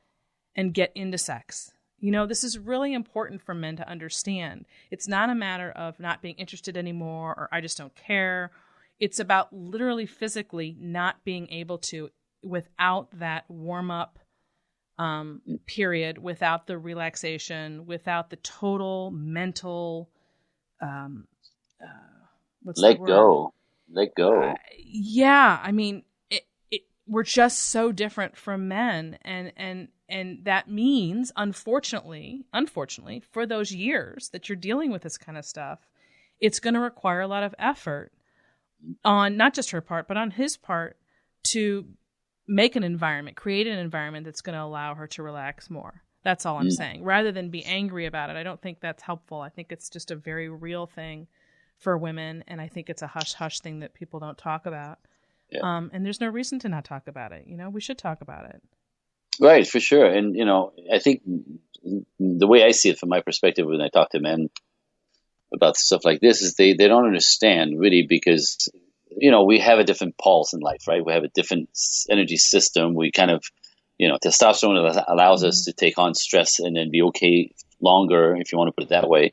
and get into sex. This is really important for men to understand. It's not a matter of not being interested anymore or I just don't care. It's about literally physically not being able to, without that warm up period, without the relaxation, without the total mental let go. Yeah, I mean, we're just so different from men, and that means, unfortunately, for those years that you're dealing with this kind of stuff, it's going to require a lot of effort on not just her part, but on his part, to create an environment that's going to allow her to relax more. That's all I'm saying. Rather than be angry about it, I don't think that's helpful. I think it's just a very real thing for women, and I think it's a hush-hush thing that people don't talk about. Yeah. And there's no reason to not talk about it. We should talk about it. Right, for sure. And, I think the way I see it from my perspective when I talk to men about stuff like this is they don't understand really, because, we have a different pulse in life, right? We have a different energy system. We kind of, testosterone allows us to take on stress and then be okay longer, if you want to put it that way,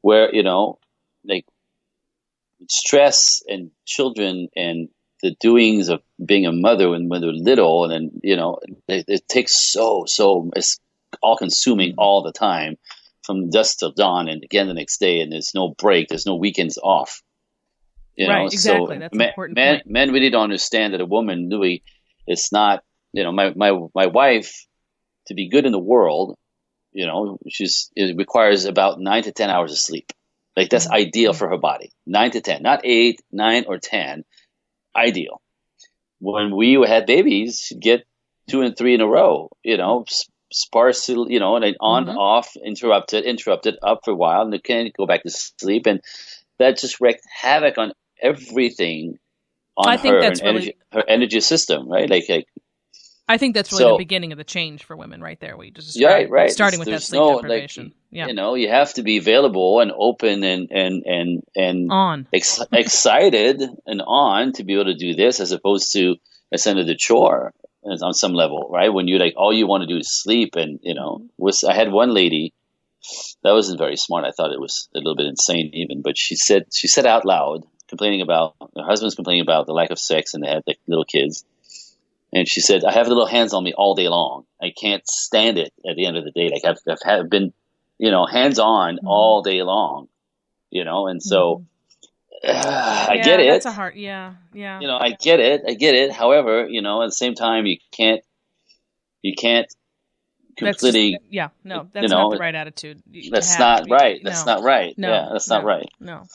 where, like stress and children and the doings of being a mother when they're little, and then, it takes so it's all consuming all the time from dusk till dawn and again the next day, and there's no break, there's no weekends off. Right, exactly. That's an important point. Men really don't understand that a woman really, it's not, my wife, to be good in the world, it requires about 9 to 10 hours of sleep. Like that's ideal for her body. 9 to 10, not 8, 9, or 10. Ideal. When we had babies, she'd get 2 and 3 in a row, sparse, and then on, off, interrupted, up for a while, and then can't go back to sleep. And that just wreaked havoc on everything on her energy system, right? I think that's really the beginning of the change for women right there. We just right. Starting with that sleep deprivation. You have to be available and open and on excited and on to be able to do this, as opposed to it's another chore on some level, right? When you're like, all you want to do is sleep. And, I had one lady that wasn't very smart. I thought it was a little bit insane even. But she said out loud, complaining about her husband's complaining about the lack of sex, and they had like little kids. And she said, I have little hands on me all day long. I can't stand it at the end of the day. Like I've been, hands on all day long, and so I get it. That's a hard, yeah. I get it. However, at the same time, you can't completely. That's not the right attitude. That's not right. That's not right. That's not right. No.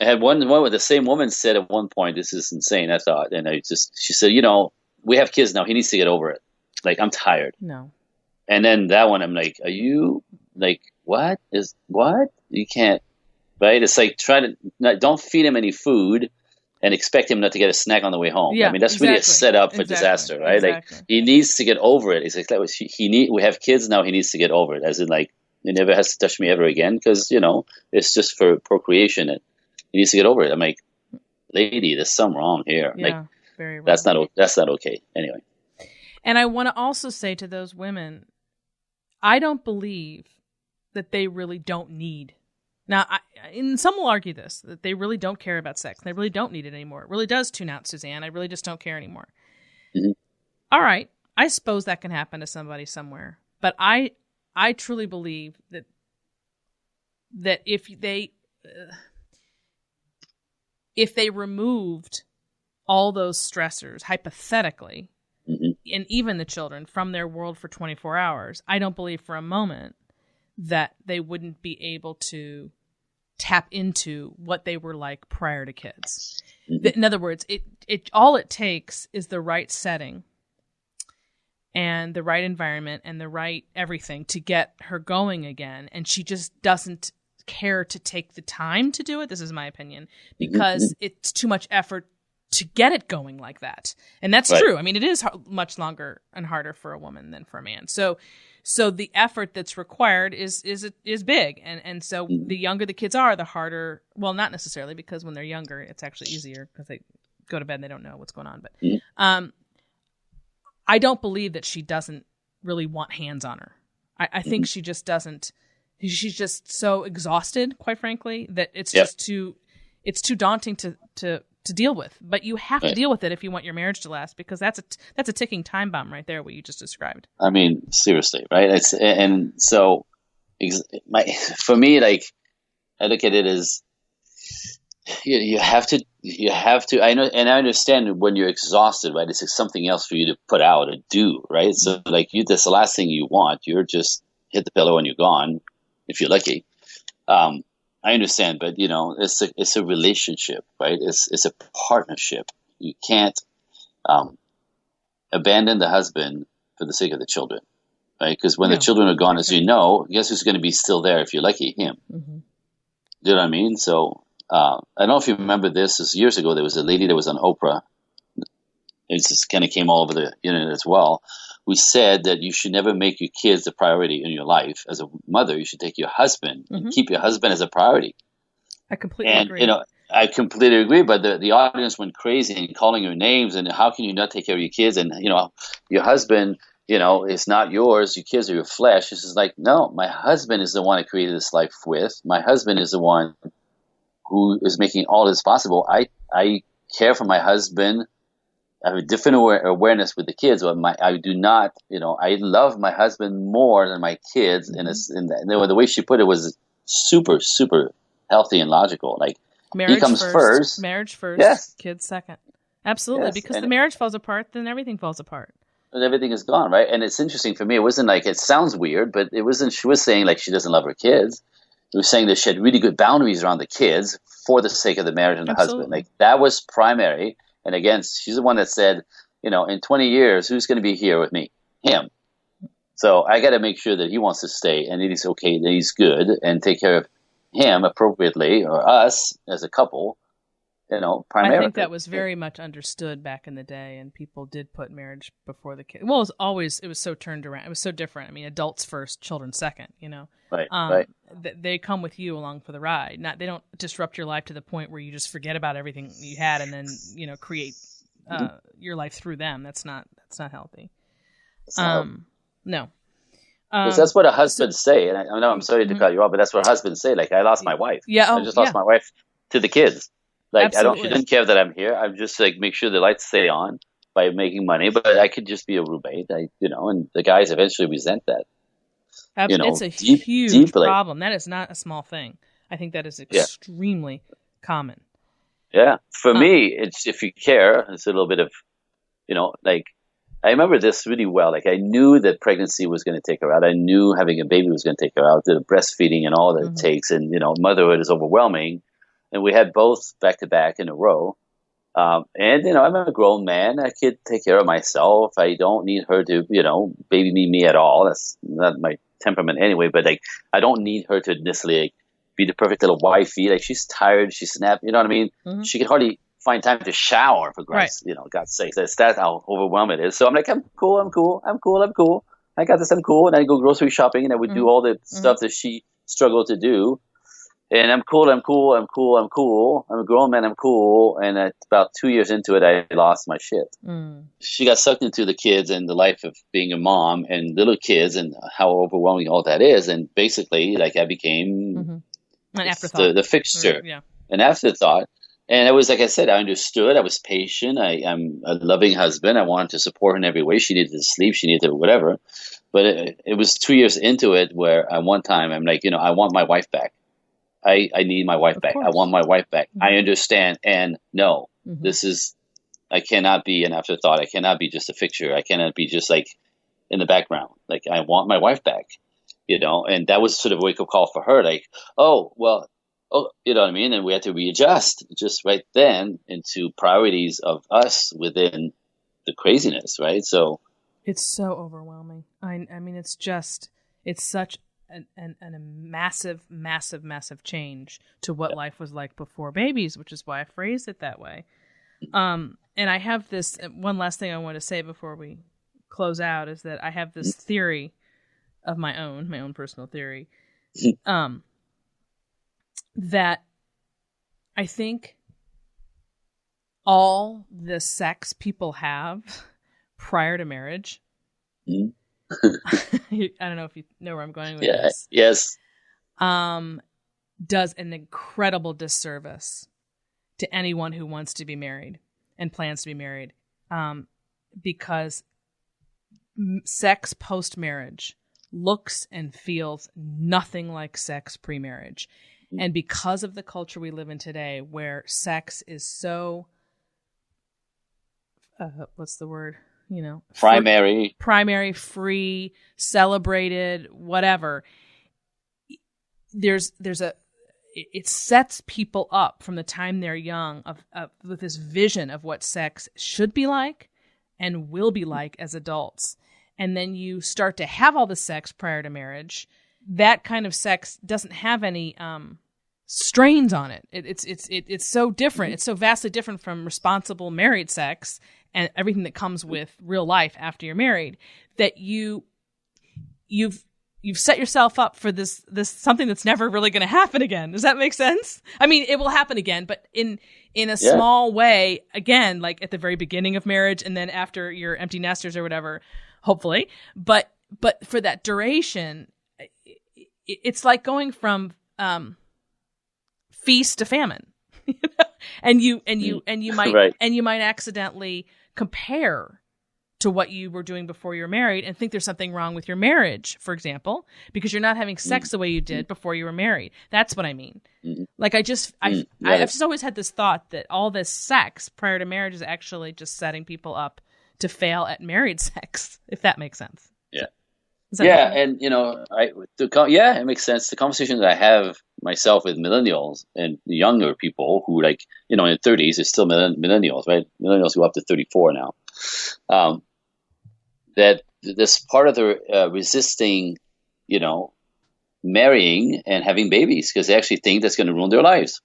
I had one where the same woman said at one point, this is insane, I thought. And she said, we have kids now. He needs to get over it. Like, I'm tired. No. And then that one, I'm like, are you like, what? You can't, right? It's like, don't feed him any food and expect him not to get a snack on the way home. Yeah, I mean, that's really a setup for disaster, right? Like, he needs to get over it. It's like, we have kids now. He needs to get over it. As in, like, he never has to touch me ever again. Cause it's just for procreation. And he needs to get over it. I'm like, lady, there's something wrong here. Yeah. Like, very wrong. That's not okay. Anyway. And I want to also say to those women, I don't believe that they really don't need. Now, and some will argue this, that they really don't care about sex. They really don't need it anymore. It really does tune out, Suzanne. I really just don't care anymore. Mm-hmm. All right. I suppose that can happen to somebody somewhere. But I truly believe that if they removed all those stressors, hypothetically, and even the children from their world for 24 hours, I don't believe for a moment that they wouldn't be able to tap into what they were like prior to kids. In other words, it all it takes is the right setting and the right environment and the right everything to get her going again. And she just doesn't care to take the time to do it. This is my opinion, because it's too much effort to get it going like that. And that's true. I mean, it is much longer and harder for a woman than for a man. So the effort that's required is big. And so the younger the kids are, the harder, well, not necessarily, because when they're younger, it's actually easier because they go to bed and they don't know what's going on. But I don't believe that she doesn't really want hands on her. I think she just doesn't. She's just so exhausted, quite frankly, that it's just too daunting to deal with. But you have to deal with it if you want your marriage to last, because that's a ticking time bomb right there, what you just described. I mean, seriously, right? For me, like, I look at it as you have to. I know, and I understand when you're exhausted, right? It's like something else for you to put out or do, right? So, like, that's the last thing you want. You're just hit the pillow and you're gone, if you're lucky. I understand, but it's a relationship, right? It's a partnership. You can't abandon the husband for the sake of the children, right? Because when the children are gone, as you know, guess who's going to be still there if you're lucky? Him. Mm-hmm. Do you know what I mean? So I don't know if you remember this. Years ago, there was a lady that was on Oprah. It just kind of came all over the internet as well. We said that you should never make your kids the priority in your life. As a mother, you should take your husband and keep your husband as a priority. I completely agree. I completely agree. But the audience went crazy and calling her names. And how can you not take care of your kids? And your husband, is not yours. Your kids are your flesh. It's just like, no, my husband is the one I created this life with. My husband is the one who is making all this possible. I care for my husband. I have a different awareness with the kids, but I do not, I love my husband more than my kids. And the way she put it was super, super healthy and logical. Like, he comes first. Marriage first, yes. Kids second. Absolutely, because the marriage falls apart, then everything falls apart. And everything is gone, right? And it's interesting for me. It wasn't like, it sounds weird, but it wasn't. She was saying like she doesn't love her kids. She was saying that she had really good boundaries around the kids for the sake of the marriage and the husband. Like, that was primary. And again, she's the one that said, in 20 years, who's going to be here with me? Him. So I got to make sure that he wants to stay and that he's okay, that he's good, and take care of him appropriately, or us as a couple, primarily. I think that was very much understood back in the day, and people did put marriage before the kid. Well, it was so turned around. It was so different. I mean, adults first, children second, Right, right. They come with you along for the ride. They don't disrupt your life to the point where you just forget about everything you had and then, create your life through them. That's not healthy. No. Because that's what a husbands say. And I know I'm sorry to cut you off, but that's what husbands say. Like, I lost my wife. Yeah. I just lost my wife to the kids. Like, Absolutely. she doesn't care that I'm here. I'm just like, make sure the lights stay on by making money. But I could just be a roommate, and the guys eventually resent that. It's a huge deeply. problem. That is not a small thing. I think that is extremely common. Yeah. For me, it's, if you care, it's a little bit of, like, I remember this really well. Like, I knew that pregnancy was going to take her out. I knew having a baby was going to take her out, the breastfeeding and all that it takes. And, motherhood is overwhelming. And we had both back to back in a row. And, I'm a grown man. I could take care of myself. I don't need her to, baby me at all. That's not my temperament anyway. But, like, I don't need her to necessarily, like, be the perfect little wifey. Like, she's tired. She's snapped. You know what I mean? Mm-hmm. She can hardly find time to shower, for God's sake. That's how overwhelming it is. So I'm like, I'm cool. I got this. I'm cool. And I go grocery shopping, and I would do all the stuff that she struggled to do. And I'm cool. I'm a grown man. I'm cool. And about 2 years into it, I lost my shit. She got sucked into the kids and the life of being a mom and little kids and how overwhelming all that is. And basically, like, I became an afterthought, the fixture, an afterthought. And it was, like I said, I understood. I was patient. I'm a loving husband. I wanted to support her in every way. She needed to sleep. She needed to whatever. But it was 2 years into it where at one time I'm like, I want my wife back. I need my wife back. I want my wife back. I understand. And no, I cannot be an afterthought. I cannot be just a fixture. I cannot be just like in the background. Like, I want my wife back, and that was sort of a wake up call for her. Like, you know what I mean? And we had to readjust just right then into priorities of us within the craziness, right? So it's so overwhelming. I mean, it's such a massive change to what life was like before babies, which is why I phrased it that way. And I have this one last thing I want to say before we close out is that I have this theory of my own personal theory, that I think all the sex people have prior to marriage, I don't know if you know where I'm going with this. Yes. Does an incredible disservice to anyone who wants to be married and plans to be married, because sex post-marriage looks and feels nothing like sex pre-marriage. And because of the culture we live in today, where sex is so, what's the word? Primary, free, celebrated, whatever. It sets people up from the time they're young with this vision of what sex should be like and will be like as adults. And then you start to have all the sex prior to marriage. That kind of sex doesn't have any strains on it. It's so different. It's so vastly different from responsible married sex and everything that comes with real life after you're married, that you've set yourself up for this something that's never really going to happen again. Does that make sense? I mean, it will happen again, but in a small way, again, like at the very beginning of marriage and then after you're empty nesters or whatever, hopefully. But for that duration, it's like going from feast to famine. and you might accidentally compare to what you were doing before you were married and think there's something wrong with your marriage, for example, because you're not having sex the way you did before you were married. That's what I mean. Like, I've just always had this thought that all this sex prior to marriage is actually just setting people up to fail at married sex, if that makes sense. Yeah. And it makes sense. The conversation that I have myself with millennials and younger people who, like, in their 30s, is still millennials, right? Millennials go up to 34 now. That this part of the resisting, marrying and having babies because they actually think that's going to ruin their lives.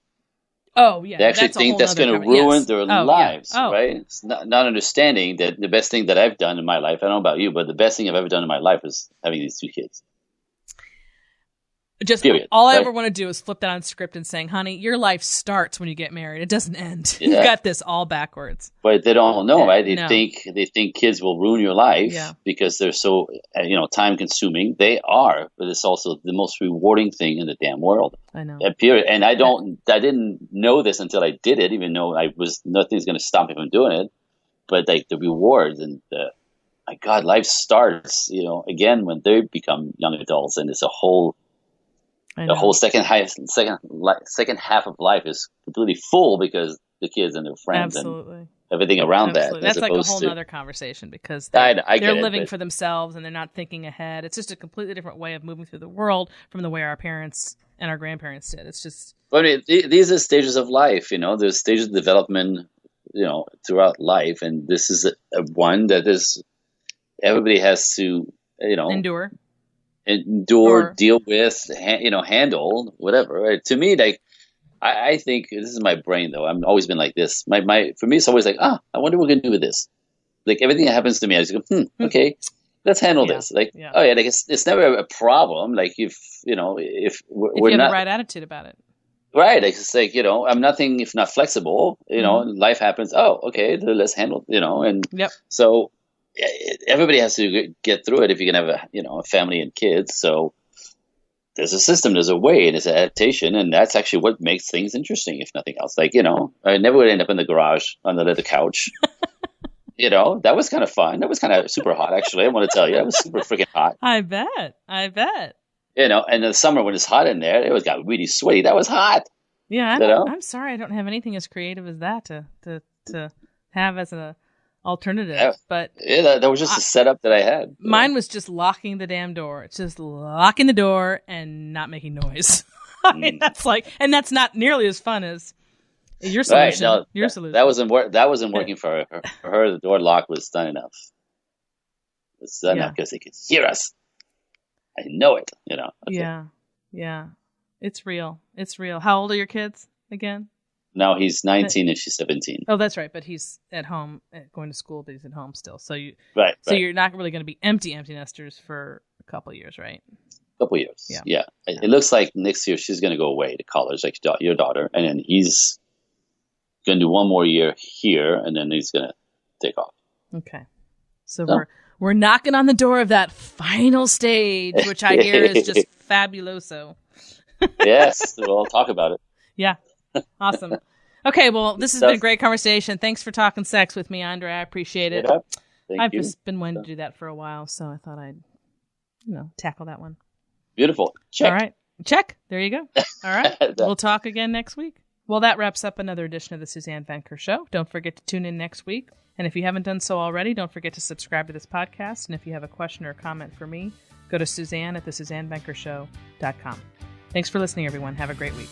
Oh, yeah. They actually think that's going to ruin their lives, right? It's not understanding that the best thing that I've done in my life, I don't know about you, but the best thing I've ever done in my life is having these two kids. Just period. all I right? ever want to do is flip that on script and saying, honey, your life starts when you get married. It doesn't end. Yeah. You've got this all backwards. But they don't know, right? They No. think kids will ruin your life because they're so time consuming. They are, but it's also the most rewarding thing in the damn world. I know. Period. And I didn't know this until I did it, even though nothing's going to stop me from doing it. But like the rewards and my God, life starts, again when they become young adults, and it's a whole. The whole second half of life is completely full because the kids and their friends and everything around that. That's like a whole other conversation because they're living for themselves and they're not thinking ahead. It's just a completely different way of moving through the world from the way our parents and our grandparents did. It's just. I mean, these are stages of life. There's stages of development, throughout life, and this is a one that is everybody has to, endure, deal with, handle, whatever. Right? To me, like, I think this is my brain, though. I've always been like this. For me, it's always like, I wonder what we're gonna do with this. Like everything that happens to me, I just go, okay, let's handle this. Like, like it's never a problem. Like if we're you have not the right attitude about it. Right. It's like, I'm nothing if not flexible, life happens. Oh, okay, let's handle, and so everybody has to get through it if you can have a family and kids. So there's a system, there's a way, and it's an adaptation, and that's actually what makes things interesting, if nothing else. Like, I never would end up in the garage under the couch. That was kind of fun. That was kind of super hot, actually. I want to tell you, it was super freaking hot. I bet. And in the summer when it's hot in there, it got really sweaty. That was hot. Yeah, I'm sorry, I don't have anything as creative as that to have as an alternative. Yeah. But that was just a setup that I had. Mine was just locking the damn door. It's just locking the door and not making noise. I mean, that's not nearly as fun as your solution. Right, no, solution. That wasn't working for her. For her, the door lock was done enough. It's done enough because they could hear us. I know it. Okay. Yeah. It's real. How old are your kids again? No, he's 19 and she's 17. Oh, that's right. But he's at home, going to school, but he's at home still. So right. You're not really going to be empty nesters for a couple of years, right? A couple of years. Yeah. It looks like next year she's going to go away to college, like your daughter, and then he's going to do one more year here, and then he's going to take off. Okay. So we're knocking on the door of that final stage, which I hear is just fabuloso. Yes, we'll talk about it. Yeah. Awesome. Okay, well, this has been a great conversation. Thanks for talking sex with me, Andre. I appreciate it. Yeah, I've just been wanting to do that for a while, so I thought I'd, tackle that one. Beautiful. Check. All right. Check. There you go. All right. We'll talk again next week. Well, that wraps up another edition of the Suzanne Venker Show. Don't forget to tune in next week. And if you haven't done so already, don't forget to subscribe to this podcast. And if you have a question or comment for me, go to Suzanne at thesuzannevenkershow.com. Thanks for listening, everyone. Have a great week.